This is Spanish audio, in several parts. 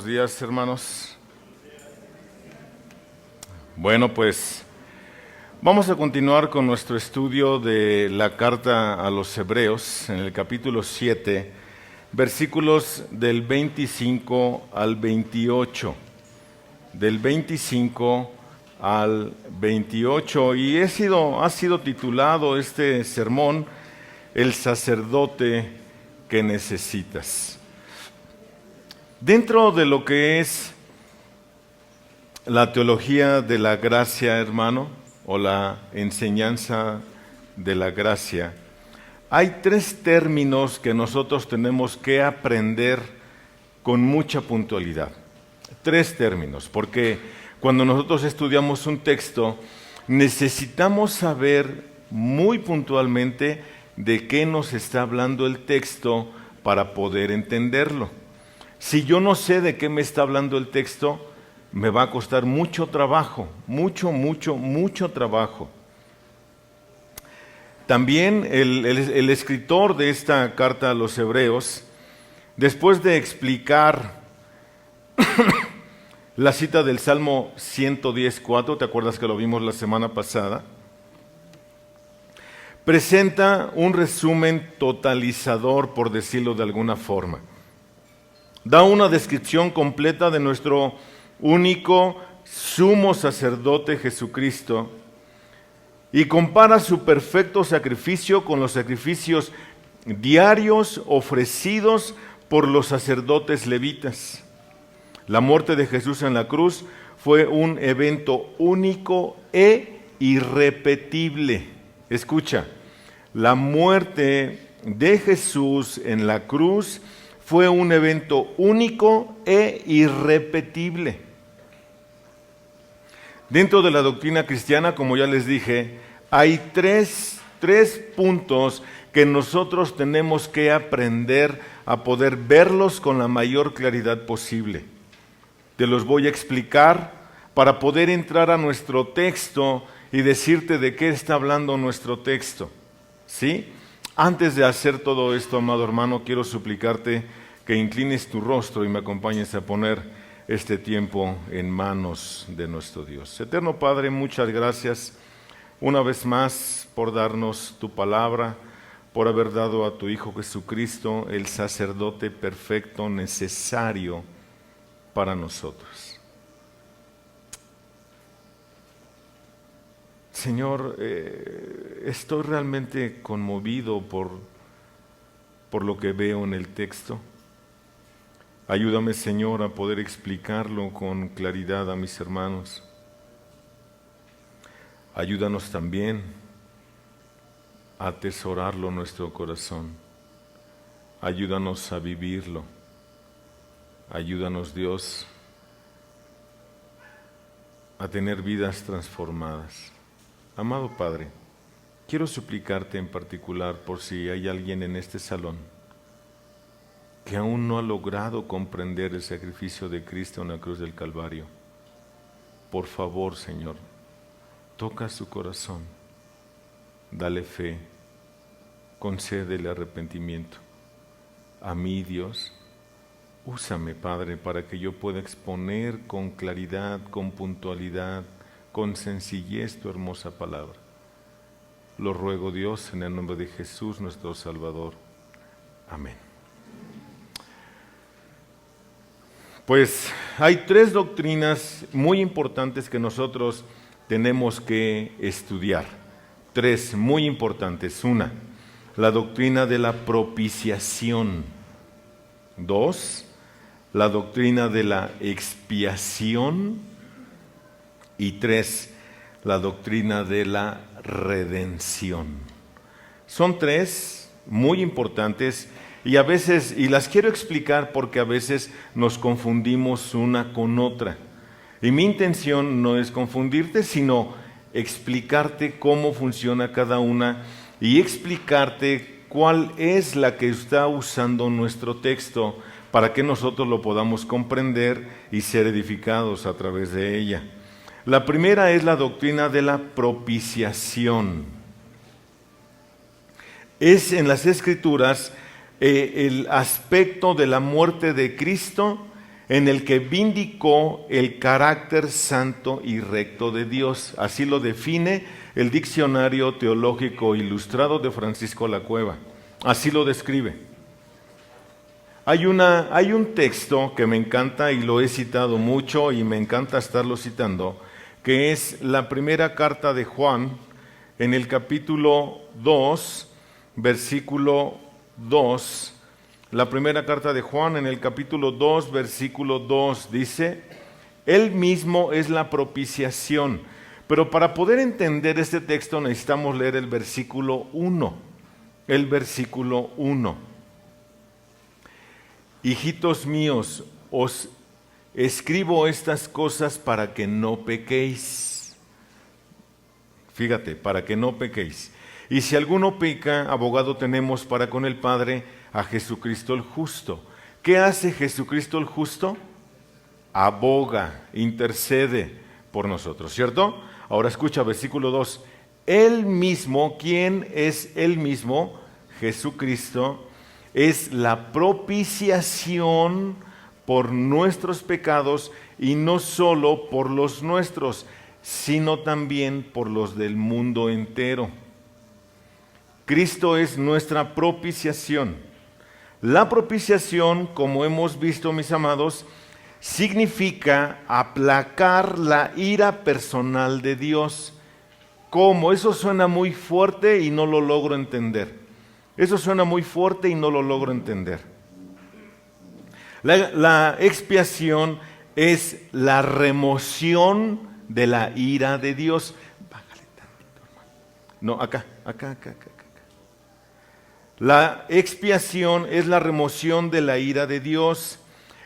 días, hermanos. Bueno, pues vamos a continuar con nuestro estudio de la carta a los Hebreos en el capítulo 7, versículos del 25 al 28. Del 25 al 28. Y ha sido titulado este sermón, El sacerdote que necesitas. Dentro de lo que es la teología de la gracia, hermano, o la enseñanza de la gracia, hay tres términos que nosotros tenemos que aprender con mucha puntualidad. Tres términos, porque cuando nosotros estudiamos un texto, necesitamos saber muy puntualmente de qué nos está hablando el texto para poder entenderlo. Si yo no sé de qué me está hablando el texto, me va a costar mucho trabajo, mucho trabajo. También el escritor de esta carta a los Hebreos, después de explicar la cita del Salmo 110:4, ¿te acuerdas que lo vimos la semana pasada? Presenta un resumen totalizador, por decirlo de alguna forma. Da una descripción completa de nuestro único sumo sacerdote Jesucristo y compara su perfecto sacrificio con los sacrificios diarios ofrecidos por los sacerdotes levitas. La muerte de Jesús en la cruz fue un evento único e irrepetible. Escucha, la muerte de Jesús en la cruz fue un evento único e irrepetible. Dentro de la doctrina cristiana, como ya les dije, hay tres puntos que nosotros tenemos que aprender a poder verlos con la mayor claridad posible. Te los voy a explicar para poder entrar a nuestro texto y decirte de qué está hablando nuestro texto. ¿Sí? Antes de hacer todo esto, amado hermano, quiero suplicarte que inclines tu rostro y me acompañes a poner este tiempo en manos de nuestro Dios. Eterno Padre, muchas gracias una vez más por darnos tu palabra, por haber dado a tu Hijo Jesucristo, el sacerdote perfecto necesario para nosotros. Señor, estoy realmente conmovido por lo que veo en el texto. Ayúdame, Señor, a poder explicarlo con claridad a mis hermanos. Ayúdanos también a atesorarlo en nuestro corazón. Ayúdanos a vivirlo. Ayúdanos, Dios, a tener vidas transformadas. Amado Padre, quiero suplicarte en particular por si hay alguien en este salón que aún no ha logrado comprender el sacrificio de Cristo en la cruz del Calvario. Por favor, Señor, toca su corazón, dale fe, concédele arrepentimiento. A mí, Dios, úsame, Padre, para que yo pueda exponer con claridad, con puntualidad, con sencillez tu hermosa palabra. Lo ruego, Dios, en el nombre de Jesús, nuestro Salvador. Amén. Pues hay tres doctrinas muy importantes que nosotros tenemos que estudiar. Tres muy importantes. Una, la doctrina de la propiciación. Dos, la doctrina de la expiación. Y tres, la doctrina de la redención. Son tres muy importantes y a veces, y las quiero explicar porque a veces nos confundimos una con otra. Y mi intención no es confundirte, sino explicarte cómo funciona cada una y explicarte cuál es la que está usando nuestro texto para que nosotros lo podamos comprender y ser edificados a través de ella. La primera es la doctrina de la propiciación. Es en las Escrituras el aspecto de la muerte de Cristo en el que vindicó el carácter santo y recto de Dios. Así lo define el Diccionario Teológico Ilustrado de Francisco La Cueva. Así lo describe. Hay un texto que me encanta y lo he citado mucho y me encanta estarlo citando, que es la primera carta de Juan, en el capítulo 2, versículo 2. La primera carta de Juan, en el capítulo 2, versículo 2, dice: Él mismo es la propiciación. Pero para poder entender este texto necesitamos leer el versículo 1. El versículo 1. Hijitos míos, os escribo estas cosas para que no pequéis. Fíjate, para que no pequéis. Y si alguno peca, abogado tenemos para con el Padre, a Jesucristo el justo. ¿Qué hace Jesucristo el justo? Aboga, intercede por nosotros, ¿cierto? Ahora escucha, versículo 2. Él mismo, ¿quién es Él mismo? Jesucristo, es la propiciación por nuestros pecados, y no solo por los nuestros, sino también por los del mundo entero. Cristo es nuestra propiciación. La propiciación, como hemos visto, mis amados, significa aplacar la ira personal de Dios. ¿Cómo? Eso suena muy fuerte y no lo logro entender. Eso suena muy fuerte y no lo logro entender. La expiación es la remoción de la ira de Dios. Bájale tantito, hermano. No, acá. La expiación es la remoción de la ira de Dios,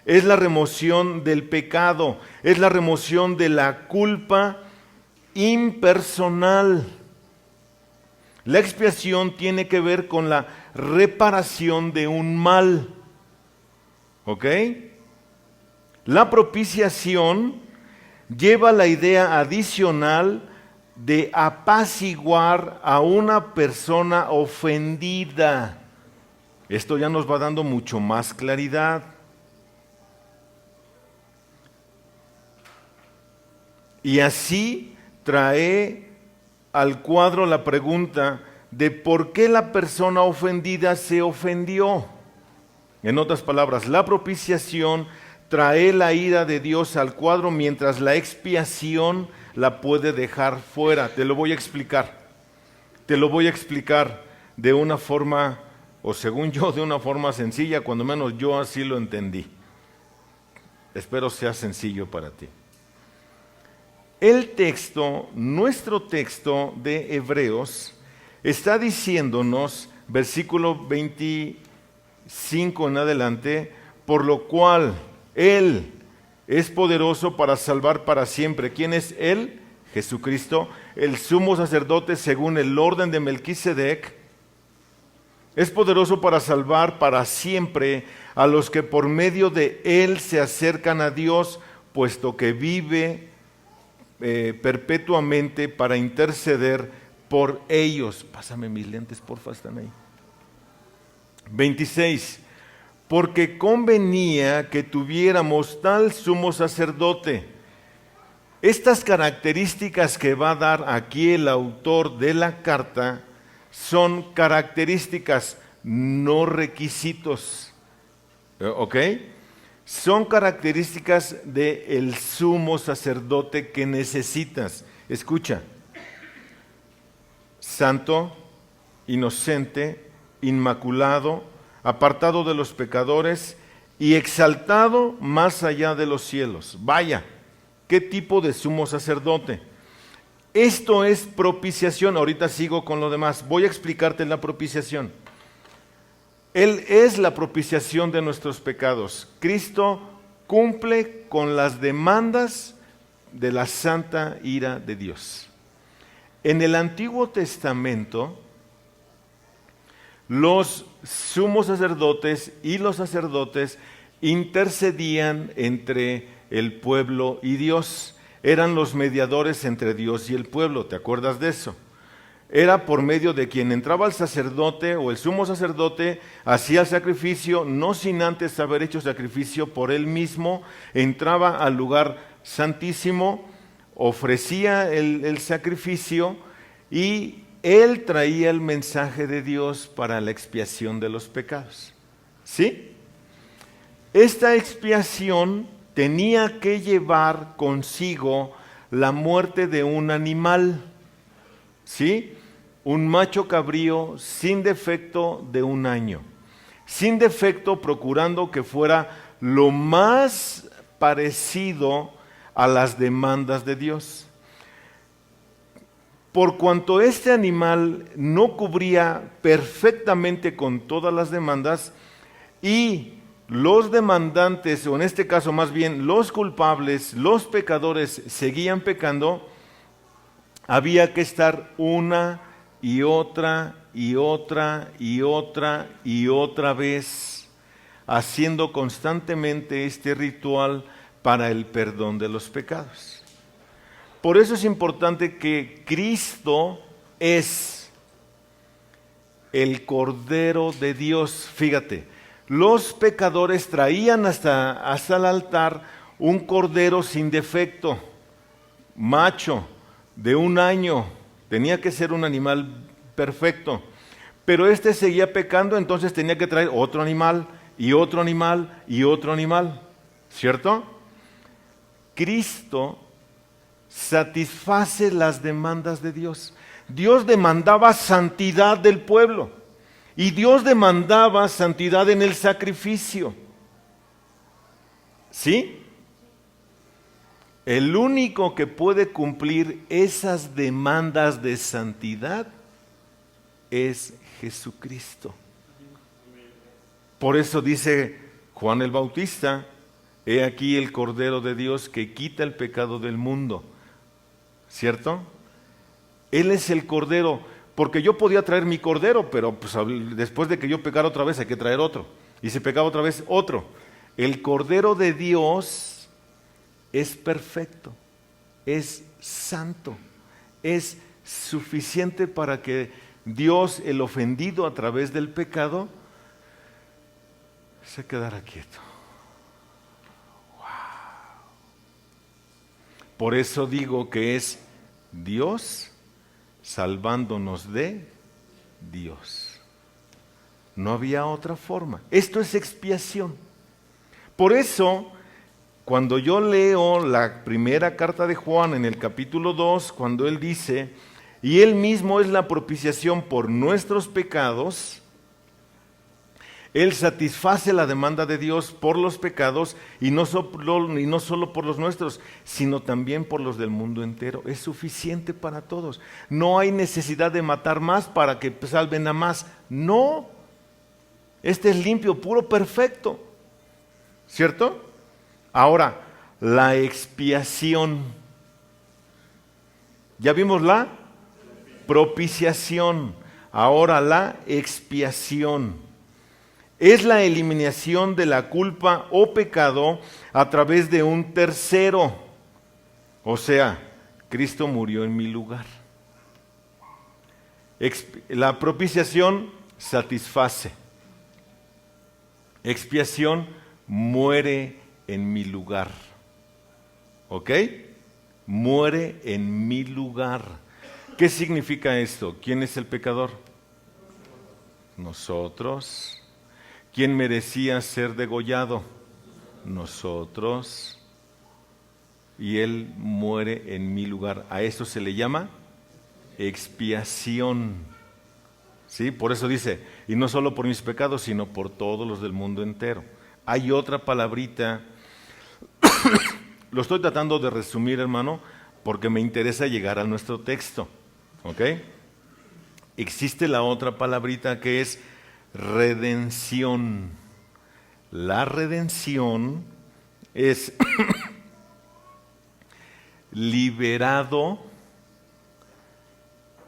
es la remoción del pecado, es la remoción de la culpa impersonal. La expiación tiene que ver con la reparación de un mal. ¿Ok? La propiciación lleva la idea adicional de apaciguar a una persona ofendida. Esto ya nos va dando mucho más claridad. Y así trae al cuadro la pregunta de por qué la persona ofendida se ofendió. En otras palabras, la propiciación trae la ira de Dios al cuadro, mientras la expiación la puede dejar fuera. Te lo voy a explicar. Te lo voy a explicar de una forma, o según yo, de una forma sencilla, cuando menos yo así lo entendí. Espero sea sencillo para ti. El texto, nuestro texto de Hebreos, está diciéndonos, versículo 25 en adelante, por lo cual Él es poderoso para salvar para siempre. ¿Quién es Él? Jesucristo, el sumo sacerdote según el orden de Melquisedec. Es poderoso para salvar para siempre a los que por medio de Él se acercan a Dios, puesto que vive perpetuamente para interceder por ellos. Pásame mis lentes, porfa, están ahí. 26. Porque convenía que tuviéramos tal sumo sacerdote. Estas características que va a dar aquí el autor de la carta son características, no requisitos. ¿Ok? Son características del sumo sacerdote que necesitas. Escucha. Santo, inocente, inmaculado, apartado de los pecadores y exaltado más allá de los cielos. Vaya, ¿qué tipo de sumo sacerdote? Esto es propiciación. Ahorita sigo con lo demás. Voy a explicarte la propiciación. Él es la propiciación de nuestros pecados. Cristo cumple con las demandas de la santa ira de Dios. En el Antiguo Testamento, los sumos sacerdotes y los sacerdotes intercedían entre el pueblo y Dios. Eran los mediadores entre Dios y el pueblo. ¿Te acuerdas de eso? era por medio de quien entraba el sacerdote o el sumo sacerdote, hacía el sacrificio, no sin antes haber hecho sacrificio por él mismo, entraba al lugar santísimo, ofrecía el sacrificio y él traía el mensaje de Dios para la expiación de los pecados. ¿Sí? Esta expiación tenía que llevar consigo la muerte de un animal, ¿sí? Un macho cabrío sin defecto de 1 año. Sin defecto, procurando que fuera lo más parecido a las demandas de Dios. Por cuanto este animal no cubría perfectamente con todas las demandas y los demandantes, o en este caso más bien los culpables, los pecadores seguían pecando, había que estar una y otra y otra y otra y otra vez haciendo constantemente este ritual para el perdón de los pecados. Por eso es importante que Cristo es el Cordero de Dios. Fíjate, los pecadores traían hasta el altar un cordero sin defecto, macho, de 1 año. Tenía que ser un animal perfecto. Pero este seguía pecando, entonces tenía que traer otro animal, y otro animal, y otro animal. ¿Cierto? Cristo satisface las demandas de Dios. Dios demandaba santidad del pueblo y Dios demandaba santidad en el sacrificio. ¿Sí? El único que puede cumplir esas demandas de santidad es Jesucristo. Por eso dice Juan el Bautista: he aquí el Cordero de Dios que quita el pecado del mundo. ¿Cierto? Él es el Cordero, porque yo podía traer mi Cordero, pero pues, después de que yo pecara otra vez hay que traer otro, y si pecaba otra vez otro. El Cordero de Dios es perfecto, es santo, es suficiente para que Dios, el ofendido a través del pecado, se quedara quieto. Por eso digo que es Dios salvándonos de Dios. No había otra forma. Esto es expiación. Por eso, cuando yo leo la primera carta de Juan en el capítulo 2, cuando él dice: y él mismo es la propiciación por nuestros pecados, él satisface la demanda de Dios por los pecados y no solo por los nuestros, sino también por los del mundo entero. Es suficiente para todos. No hay necesidad de matar más para que salven a más. No. Este es limpio, puro, perfecto. ¿Cierto? Ahora, la expiación. Ya vimos la propiciación. Ahora la expiación. Es la eliminación de la culpa o pecado a través de un tercero. O sea, Cristo murió en mi lugar. La propiciación satisface. Expiación muere en mi lugar. ¿Ok? Muere en mi lugar. ¿Qué significa esto? ¿Quién es el pecador? Nosotros. ¿Quién merecía ser degollado? Nosotros. Y Él muere en mi lugar. A eso se le llama expiación. ¿Sí? Por eso dice: y no solo por mis pecados, sino por todos los del mundo entero. Hay otra palabrita, lo estoy tratando de resumir, hermano, porque me interesa llegar a nuestro texto. ¿Ok? Existe la otra palabrita que es redención. La redención es liberado,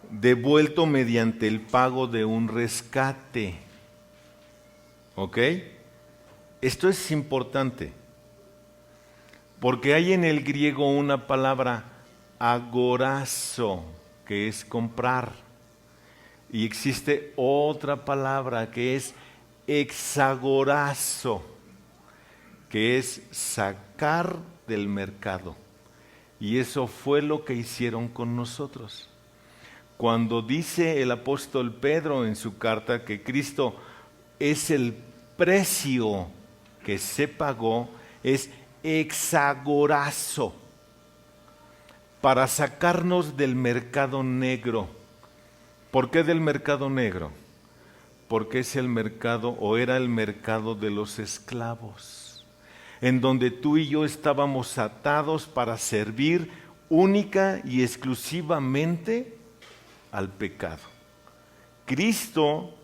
devuelto mediante el pago de un rescate. ¿Ok? Esto es importante, porque hay en el griego una palabra agorazo, que es comprar. Y existe otra palabra que es exagorazo, que es sacar del mercado. Y eso fue lo que hicieron con nosotros. Cuando dice el apóstol Pedro en su carta que Cristo es el precio que se pagó, es exagorazo, para sacarnos del mercado negro. ¿Por qué del mercado negro? Porque es el mercado, o era el mercado de los esclavos, en donde tú y yo estábamos atados para servir única y exclusivamente al pecado. Cristo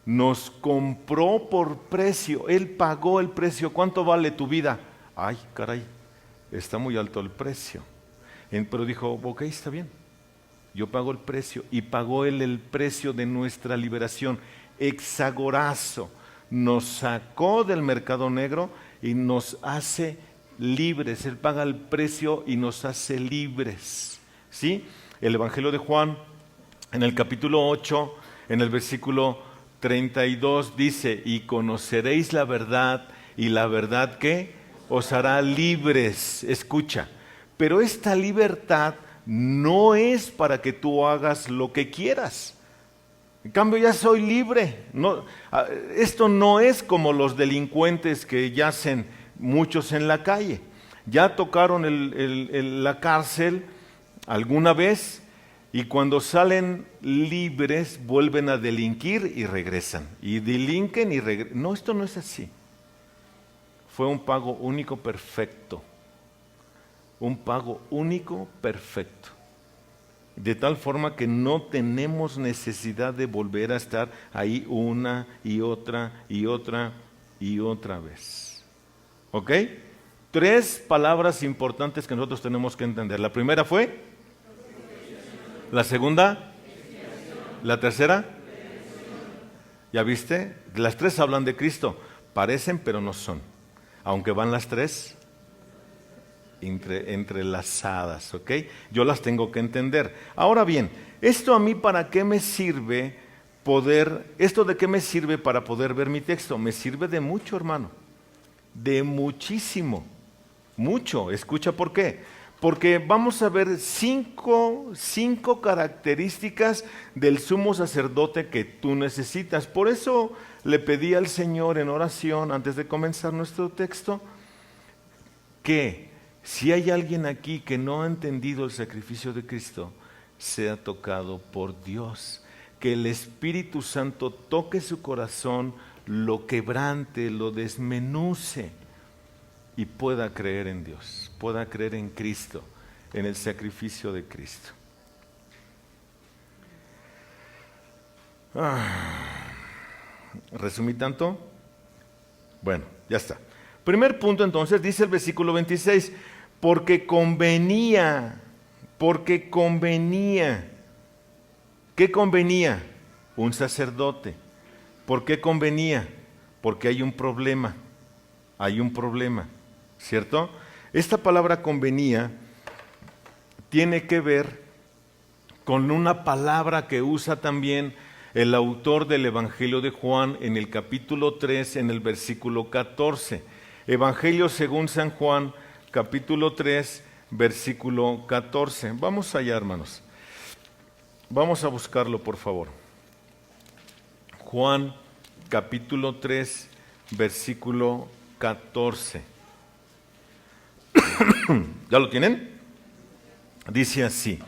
nos compró por precio, Él pagó el precio. ¿Cuánto vale tu vida? Ay, caray, está muy alto el precio. Pero dijo, ok, está bien, yo pago el precio. Y pagó Él el precio de nuestra liberación. Exagorazo, nos sacó del mercado negro y nos hace libres. Él paga el precio y nos hace libres, ¿sí? El Evangelio de Juan, en el capítulo 8, en el versículo 32, dice, y conoceréis la verdad, y la verdad ¿qué? Os hará libres. Escucha, pero esta libertad no es para que tú hagas lo que quieras. En cambio, ya soy libre. No, esto no es como los delincuentes que yacen muchos en la calle. Ya tocaron la cárcel alguna vez y cuando salen libres vuelven a delinquir y regresan. Y delinquen y regresan. No, esto no es así. Fue un pago único perfecto. Un pago único perfecto. De tal forma que no tenemos necesidad de volver a estar ahí una y otra y otra y otra vez. ¿Ok? 3 palabras importantes que nosotros tenemos que entender. La primera fue, la segunda, la tercera. ¿Ya viste? Las 3 hablan de Cristo. Parecen pero no son. Aunque van las 3 entrelazadas, ¿ok? Yo las tengo que entender. Ahora bien, ¿esto a mí para qué me sirve esto de qué me sirve para poder ver mi texto? Me sirve de mucho, hermano, de muchísimo, mucho. Escucha por qué. Porque vamos a ver 5 características del sumo sacerdote que tú necesitas. Por eso le pedí al Señor en oración, antes de comenzar nuestro texto, que si hay alguien aquí que no ha entendido el sacrificio de Cristo, sea tocado por Dios. Que el Espíritu Santo toque su corazón, lo quebrante, lo desmenuce y pueda creer en Dios, pueda creer en Cristo, en el sacrificio de Cristo. ¿Resumí tanto? Bueno, ya está. Primer punto entonces, dice el versículo 26, porque convenía. ¿Qué convenía? Un sacerdote. ¿Por qué convenía? Porque hay un problema, ¿cierto? Esta palabra convenía tiene que ver con una palabra que usa también el autor del Evangelio de Juan en el capítulo 3, en el versículo 14. Evangelio según San Juan, capítulo 3, versículo 14. Vamos allá, hermanos. Vamos a buscarlo, por favor. Juan, capítulo 3, versículo 14. ¿Ya lo tienen? Dice así.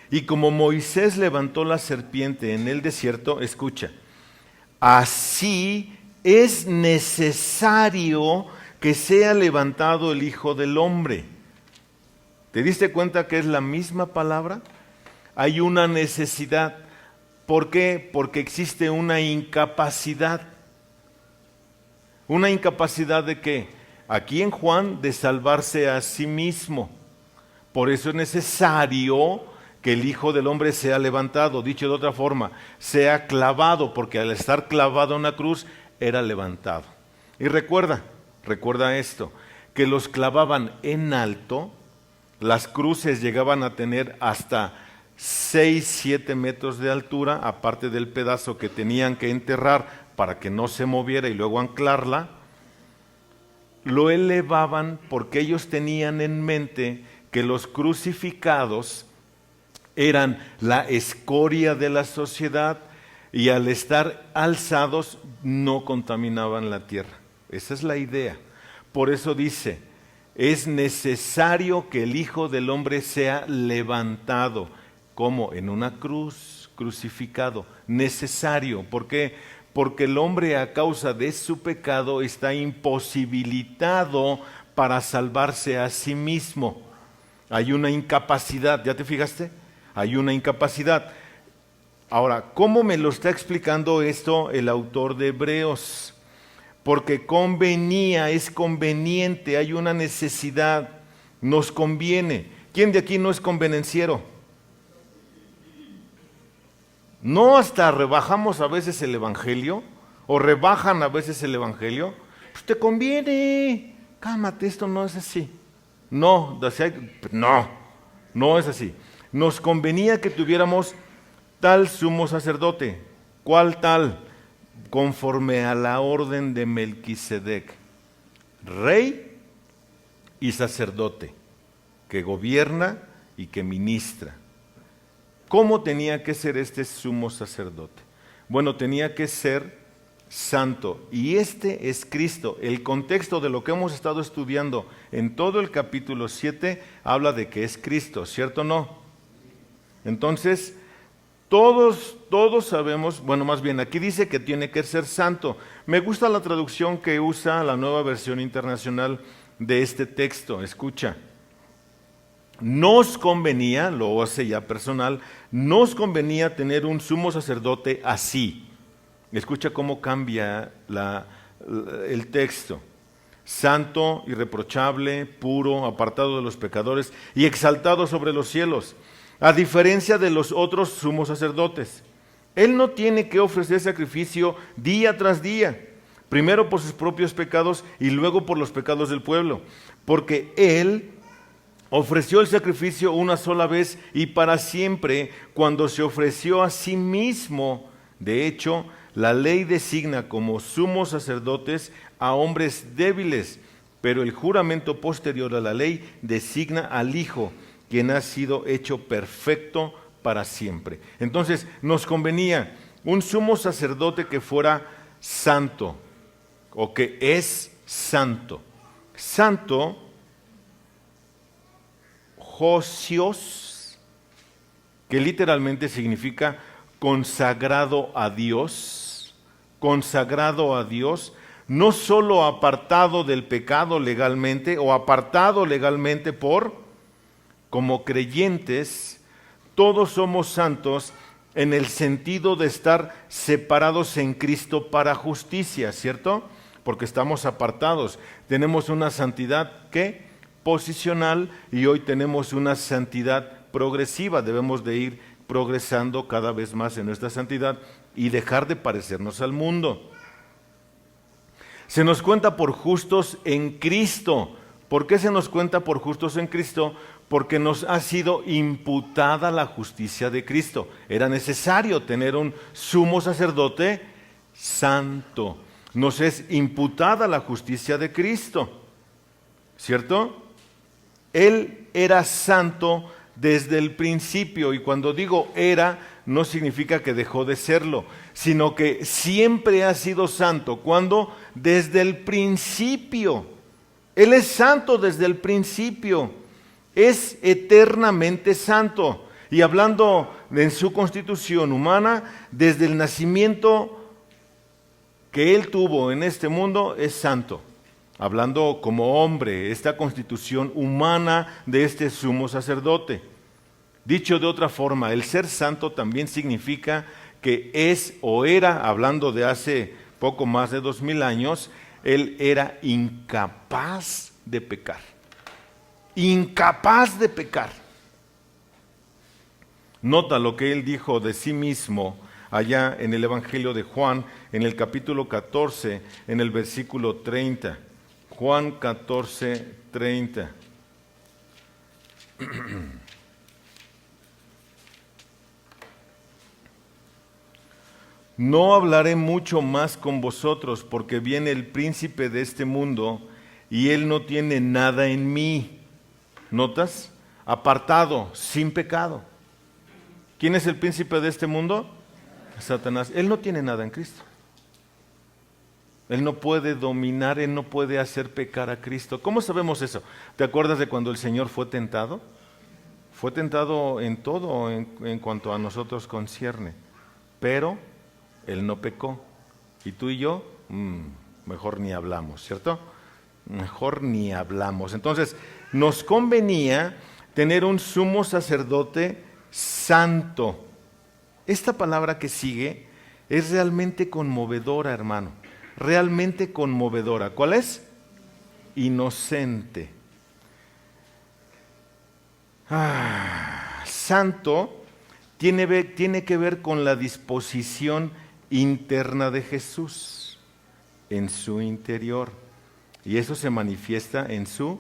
Y como Moisés levantó la serpiente en el desierto, escucha, así es necesario que sea levantado el Hijo del Hombre. ¿Te diste cuenta que es la misma palabra? Hay una necesidad. ¿Por qué? Porque existe una incapacidad. ¿Una incapacidad de qué? Aquí en Juan, de salvarse a sí mismo. Por eso es necesario que el Hijo del Hombre sea levantado. Dicho de otra forma, sea clavado, porque al estar clavado en una cruz, era levantado. Y recuerda esto, que los clavaban en alto. Las cruces llegaban a tener hasta 6, 7 metros de altura, aparte del pedazo que tenían que enterrar para que no se moviera y luego anclarla. Lo elevaban porque ellos tenían en mente que los crucificados eran la escoria de la sociedad y al estar alzados no contaminaban la tierra. Esa es la idea. Por eso dice, es necesario que el Hijo del Hombre sea levantado, como en una cruz, crucificado. Necesario. ¿Por qué? Porque el hombre a causa de su pecado está imposibilitado para salvarse a sí mismo. Hay una incapacidad, ¿ya te fijaste? Hay una incapacidad. Ahora, ¿cómo me lo está explicando esto el autor de Hebreos? Porque convenía, es conveniente, hay una necesidad, nos conviene. ¿Quién de aquí no es convenenciero? ¿No hasta rebajamos a veces el Evangelio? ¿O rebajan a veces el Evangelio? Pues te conviene, cálmate, esto no es así. No es así. Nos convenía que tuviéramos tal sumo sacerdote. ¿Cuál tal? Conforme a la orden de Melquisedec, rey y sacerdote, que gobierna y que ministra. ¿Cómo tenía que ser este sumo sacerdote? Bueno, tenía que ser santo, y este es Cristo. El contexto de lo que hemos estado estudiando en todo el capítulo 7 habla de que es Cristo, ¿cierto o no? Entonces, todos sabemos, bueno, más bien aquí dice que tiene que ser santo. Me gusta la traducción que usa la Nueva Versión Internacional de este texto. Escucha, nos convenía, lo hace ya personal, nos convenía tener un sumo sacerdote así. Escucha cómo cambia el texto. Santo, irreprochable, puro, apartado de los pecadores y exaltado sobre los cielos. A diferencia de los otros sumos sacerdotes, él no tiene que ofrecer sacrificio día tras día, primero por sus propios pecados y luego por los pecados del pueblo, porque él ofreció el sacrificio una sola vez y para siempre cuando se ofreció a sí mismo. De hecho, la ley designa como sumos sacerdotes a hombres débiles, pero el juramento posterior a la ley designa al Hijo, quien ha sido hecho perfecto para siempre. Entonces, nos convenía un sumo sacerdote que fuera santo, o que es santo. Santo, Josios, que literalmente significa consagrado a Dios, no solo apartado del pecado legalmente, o apartado legalmente como creyentes, todos somos santos en el sentido de estar separados en Cristo para justicia, ¿cierto? Porque estamos apartados. Tenemos una santidad, ¿qué? Posicional, y hoy tenemos una santidad progresiva. Debemos de ir progresando cada vez más en nuestra santidad y dejar de parecernos al mundo. Se nos cuenta por justos en Cristo. ¿Por qué se nos cuenta por justos en Cristo? Porque nos ha sido imputada la justicia de Cristo. Era necesario tener un sumo sacerdote santo. Nos es imputada la justicia de Cristo, ¿cierto? Él era santo desde el principio, y cuando digo era, no significa que dejó de serlo, sino que siempre ha sido santo. ¿Cuándo? Desde el principio. Él es santo desde el principio. Es eternamente santo. Y hablando en su constitución humana, desde el nacimiento que él tuvo en este mundo, es santo. Hablando como hombre, esta constitución humana de este sumo sacerdote. Dicho de otra forma, el ser santo también significa que es o era, hablando de hace poco más de 2000 años, él era incapaz de pecar. Incapaz de pecar. Nota lo que él dijo de sí mismo allá en el Evangelio de Juan, en el capítulo 14, en el versículo 30. Juan 14, 30. no hablaré mucho más con vosotros, porque viene el príncipe de este mundo y él no tiene nada en mí. ¿Notas? Apartado, sin pecado. ¿Quién es el príncipe de este mundo? Satanás. Él no tiene nada en Cristo. Él no puede dominar, él no puede hacer pecar a Cristo. ¿Cómo sabemos eso? ¿Te acuerdas de cuando el Señor fue tentado? Fue tentado en todo en cuanto a nosotros concierne, pero él no pecó. Y tú y yo, mejor ni hablamos, ¿cierto? Mejor ni hablamos. Entonces, nos convenía tener un sumo sacerdote santo. Esta palabra que sigue es realmente conmovedora, hermano. Realmente conmovedora. ¿Cuál es? Inocente. Santo tiene que ver con la disposición interna de Jesús en su interior. Y eso se manifiesta en su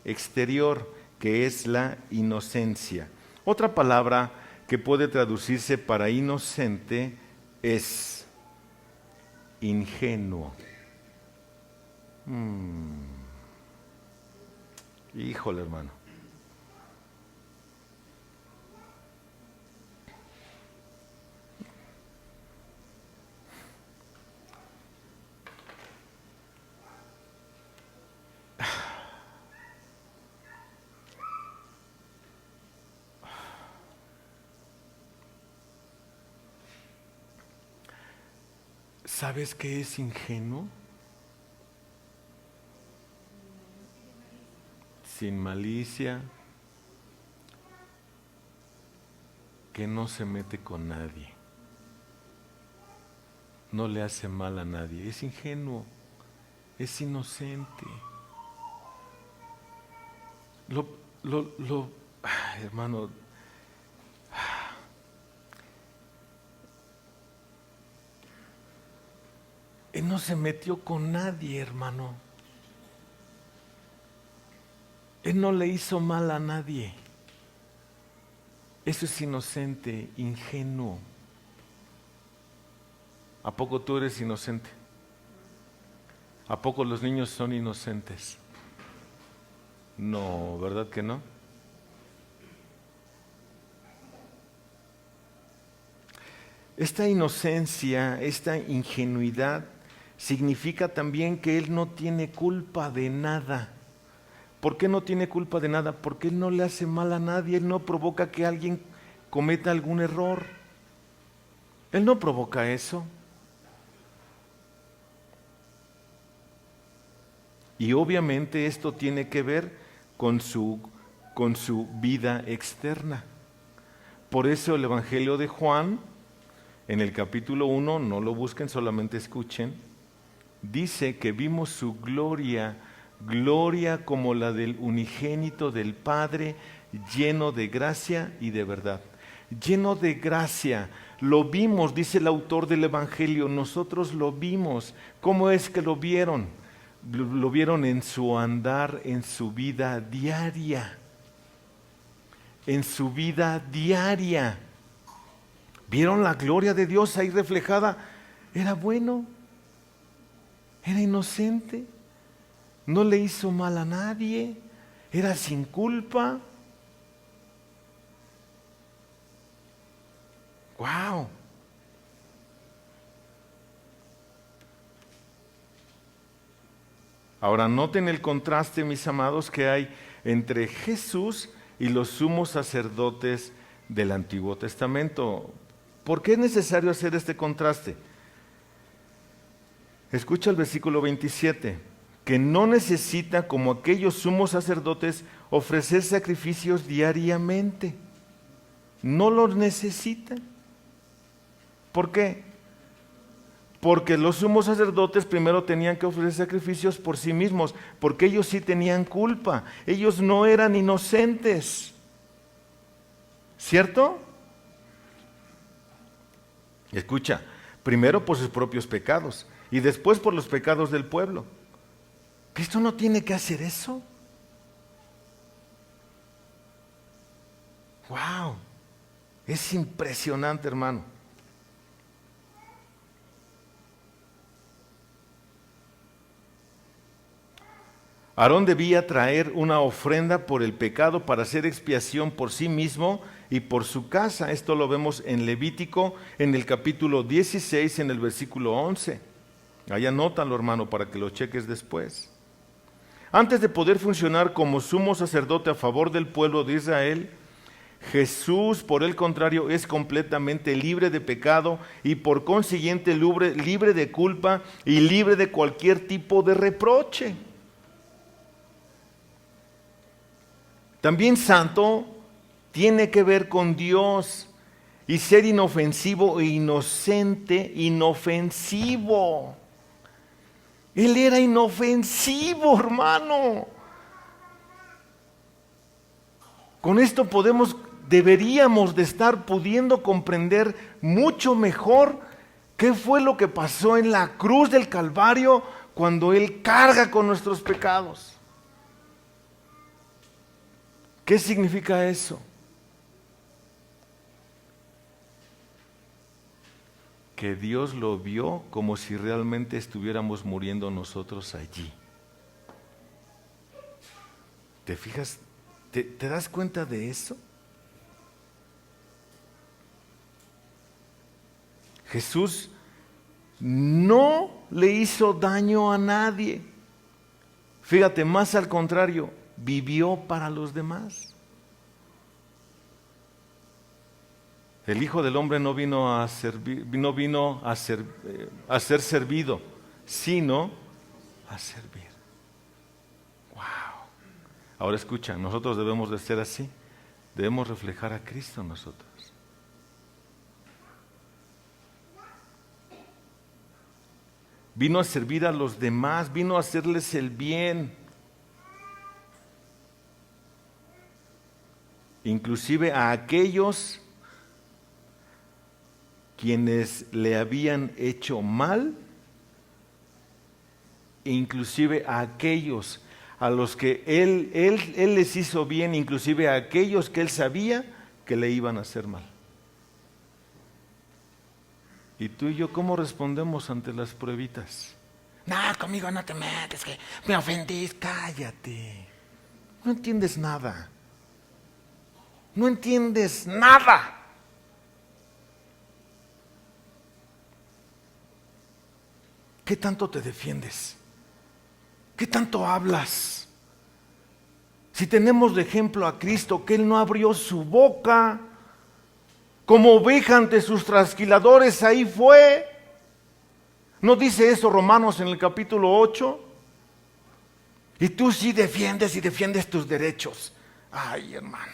exterior, que es la inocencia. Otra palabra que puede traducirse para inocente es ingenuo. Híjole, hermano. ¿Sabes qué es ingenuo? Sin malicia, que no se mete con nadie, no le hace mal a nadie, es ingenuo, es inocente. Hermano, él no se metió con nadie, hermano. Él no le hizo mal a nadie. Eso es inocente, ingenuo. ¿A poco tú eres inocente? ¿A poco los niños son inocentes? No, ¿verdad que no? Esta inocencia, esta ingenuidad, significa también que él no tiene culpa de nada. ¿Por qué no tiene culpa de nada? Porque él no le hace mal a nadie, él no provoca que alguien cometa algún error. Él no provoca eso. Y obviamente esto tiene que ver con su vida externa. Por eso el Evangelio de Juan, en el capítulo 1, no lo busquen, solamente escuchen, dice que vimos su gloria, gloria como la del unigénito del Padre, lleno de gracia y de verdad. Lleno de gracia, lo vimos, dice el autor del Evangelio, nosotros lo vimos. ¿Cómo es que lo vieron? Lo vieron en su andar, en su vida diaria. En su vida diaria. ¿Vieron la gloria de Dios ahí reflejada? Era bueno, era inocente, no le hizo mal a nadie, era sin culpa. ¡Wow! Ahora noten el contraste, mis amados, que hay entre Jesús y los sumos sacerdotes del Antiguo Testamento. ¿Por qué es necesario hacer este contraste? Escucha el versículo 27, que no necesita, como aquellos sumos sacerdotes, ofrecer sacrificios diariamente. No los necesita. ¿Por qué? Porque los sumos sacerdotes primero tenían que ofrecer sacrificios por sí mismos, porque ellos sí tenían culpa, ellos no eran inocentes. ¿Cierto? Escucha, primero por sus propios pecados y después por los pecados del pueblo. ¿Cristo no tiene que hacer eso? ¡Wow! Es impresionante, hermano. Aarón debía traer una ofrenda por el pecado para hacer expiación por sí mismo y por su casa. Esto lo vemos en Levítico, en el capítulo 16, en el versículo 11. Ahí anótalo, hermano, para que lo cheques después. Antes de poder funcionar como sumo sacerdote a favor del pueblo de Israel, Jesús, por el contrario, es completamente libre de pecado y por consiguiente libre de culpa y libre de cualquier tipo de reproche. También santo tiene que ver con Dios y ser inofensivo e inocente, inofensivo. Él era inofensivo, hermano. Con esto deberíamos de estar pudiendo comprender mucho mejor qué fue lo que pasó en la cruz del Calvario cuando Él carga con nuestros pecados. ¿Qué significa eso? Que Dios lo vio como si realmente estuviéramos muriendo nosotros allí. ¿Te fijas? ¿Te das cuenta de eso? Jesús no le hizo daño a nadie. Fíjate, más al contrario, vivió para los demás. El Hijo del Hombre no vino a servir, no vino a ser servido, sino a servir. Wow. Ahora escucha, nosotros debemos de ser así. Debemos reflejar a Cristo nosotros. Vino a servir a los demás, vino a hacerles el bien. Inclusive a aquellos quienes le habían hecho mal, inclusive a aquellos a los que él les hizo bien, inclusive a aquellos que él sabía que le iban a hacer mal. ¿Y tú y yo cómo respondemos ante las pruebitas? No, conmigo no te metes, que me ofendís. Cállate. No entiendes nada. No entiendes nada. ¿Qué tanto te defiendes? ¿Qué tanto hablas? Si tenemos de ejemplo a Cristo, que Él no abrió su boca, como oveja ante sus trasquiladores, ahí fue. ¿No dice eso Romanos en el capítulo 8? Y tú sí defiendes y defiendes tus derechos. Ay, hermano,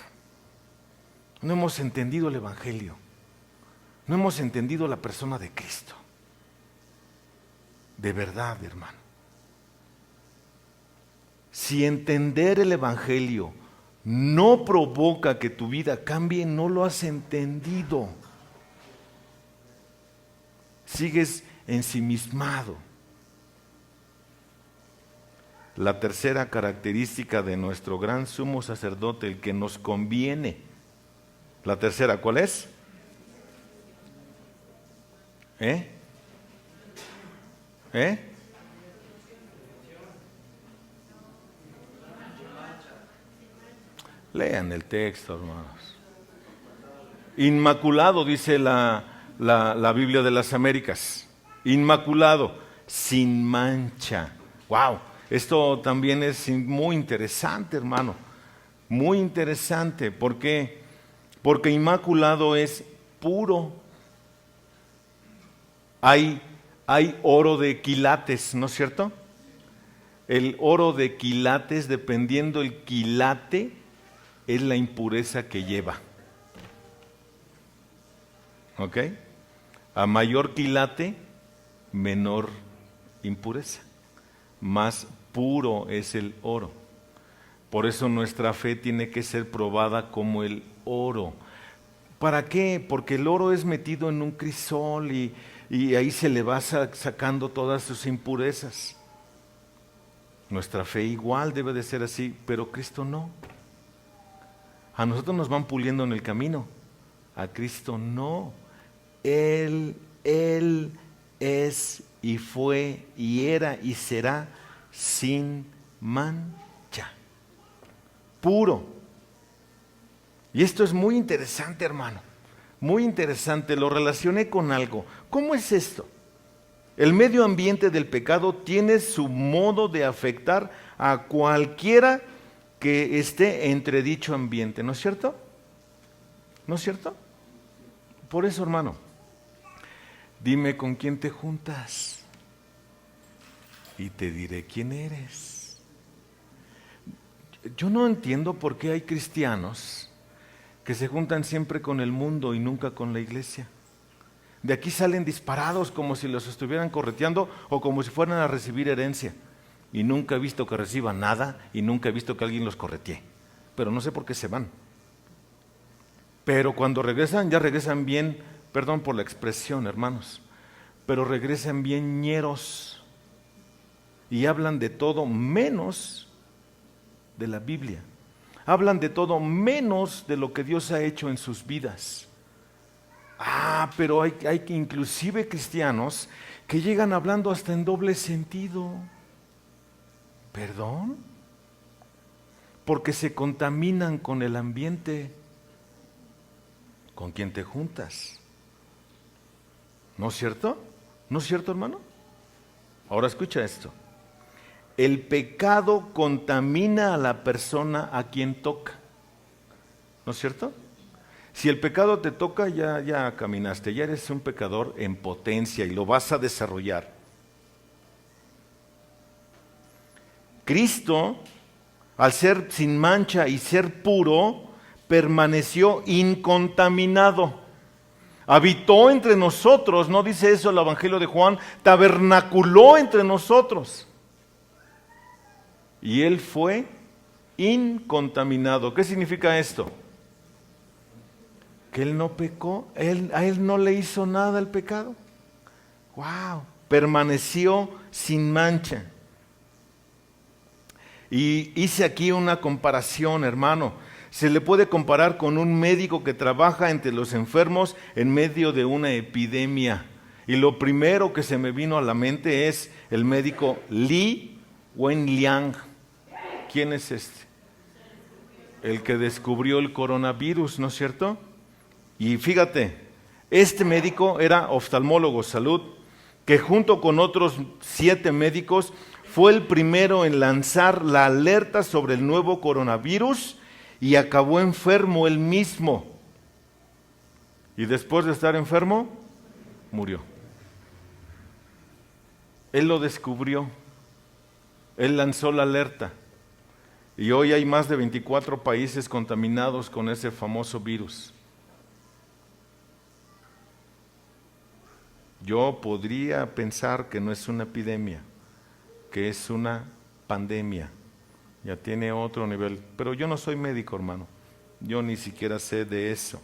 no hemos entendido el Evangelio. No hemos entendido la persona de Cristo. De verdad, hermano. Si entender el Evangelio no provoca que tu vida cambie, no lo has entendido. Sigues ensimismado. La tercera característica de nuestro gran sumo sacerdote, el que nos conviene. La tercera, ¿cuál es? Lean el texto, hermanos. Inmaculado, dice la Biblia de las Américas. Inmaculado, sin mancha. Wow, esto también es muy interesante, hermano. Muy interesante. ¿Por qué? Porque inmaculado es puro. Hay oro de quilates, ¿no es cierto? El oro de quilates, dependiendo el quilate, es la impureza que lleva. ¿Ok? A mayor quilate, menor impureza. Más puro es el oro. Por eso nuestra fe tiene que ser probada como el oro. ¿Para qué? Porque el oro es metido en un crisol y ahí se le va sacando todas sus impurezas. Nuestra fe igual debe de ser así, pero Cristo no. A nosotros nos van puliendo en el camino, a Cristo no. Él es y fue y era y será sin mancha. Puro. Y esto es muy interesante, hermano. Muy interesante. Lo relacioné con algo. ¿Cómo es esto? El medio ambiente del pecado tiene su modo de afectar a cualquiera que esté entre dicho ambiente, ¿no es cierto? ¿No es cierto? Por eso, hermano, dime con quién te juntas y te diré quién eres. Yo no entiendo por qué hay cristianos que se juntan siempre con el mundo y nunca con la iglesia. De aquí salen disparados como si los estuvieran correteando o como si fueran a recibir herencia. Y nunca he visto que reciban nada y nunca he visto que alguien los corretee. Pero no sé por qué se van. Pero cuando regresan, ya regresan bien, perdón por la expresión, hermanos, pero regresan bien ñeros y hablan de todo menos de la Biblia. Hablan de todo menos de lo que Dios ha hecho en sus vidas. Pero hay inclusive cristianos que llegan hablando hasta en doble sentido. ¿Perdón? Porque se contaminan con el ambiente con quien te juntas. ¿No es cierto? ¿No es cierto, hermano? Ahora escucha esto. El pecado contamina a la persona a quien toca. ¿No es cierto? Si el pecado te toca, ya caminaste, ya eres un pecador en potencia y lo vas a desarrollar. Cristo, al ser sin mancha y ser puro, permaneció incontaminado. Habitó entre nosotros, ¿no dice eso el Evangelio de Juan? Tabernaculó entre nosotros. Y Él fue incontaminado. ¿Qué significa esto? Que Él no pecó, a Él no le hizo nada el pecado. ¡Wow! Permaneció sin mancha. Y hice aquí una comparación, hermano. Se le puede comparar con un médico que trabaja entre los enfermos en medio de una epidemia. Y lo primero que se me vino a la mente es el médico Li Wenliang. ¿Quién es este? El que descubrió el coronavirus, ¿no es cierto? Y fíjate, este médico era oftalmólogo, salud, que junto con otros 7 médicos fue el primero en lanzar la alerta sobre el nuevo coronavirus y acabó enfermo él mismo. Y después de estar enfermo, murió. Él lo descubrió. Él lanzó la alerta. Y hoy hay más de 24 países contaminados con ese famoso virus. Yo podría pensar que no es una epidemia, que es una pandemia, ya tiene otro nivel, pero yo no soy médico, hermano, yo ni siquiera sé de eso.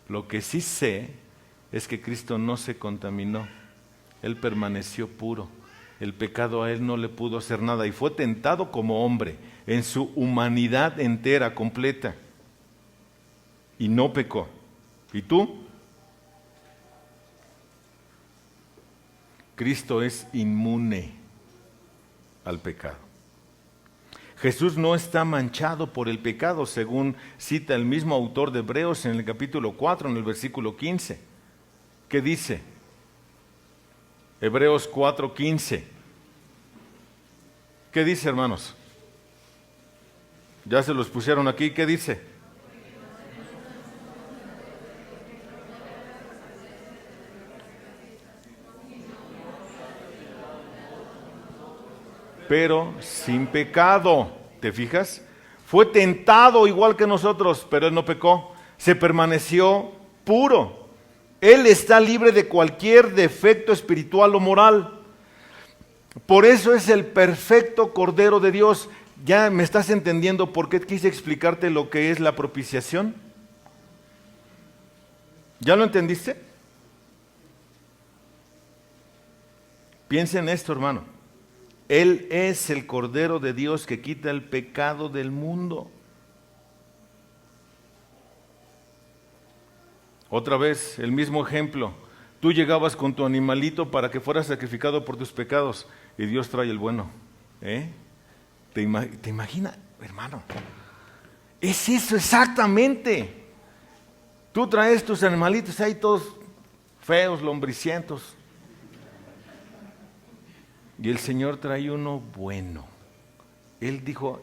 Lo que sí sé es que Cristo no se contaminó, Él permaneció puro, el pecado a Él no le pudo hacer nada y fue tentado como hombre, en su humanidad entera, completa, y no pecó. ¿Y tú? Cristo es inmune al pecado. Jesús no está manchado por el pecado, según cita el mismo autor de Hebreos en el capítulo 4, en el versículo 15. ¿Qué dice? Hebreos 4:15. ¿Qué dice, hermanos? Ya se los pusieron aquí, ¿qué dice? Pero sin pecado, ¿te fijas? Fue tentado igual que nosotros, pero Él no pecó, se permaneció puro. Él está libre de cualquier defecto espiritual o moral. Por eso es el perfecto Cordero de Dios. ¿Ya me estás entendiendo por qué quise explicarte lo que es la propiciación? ¿Ya lo entendiste? Piensa en esto, hermano. Él es el Cordero de Dios que quita el pecado del mundo. Otra vez, el mismo ejemplo. Tú llegabas con tu animalito para que fuera sacrificado por tus pecados y Dios trae el bueno. ¿Te imaginas, hermano? Es eso exactamente. Tú traes tus animalitos ahí todos feos, lombricientos. Y el Señor trae uno bueno. Él dijo,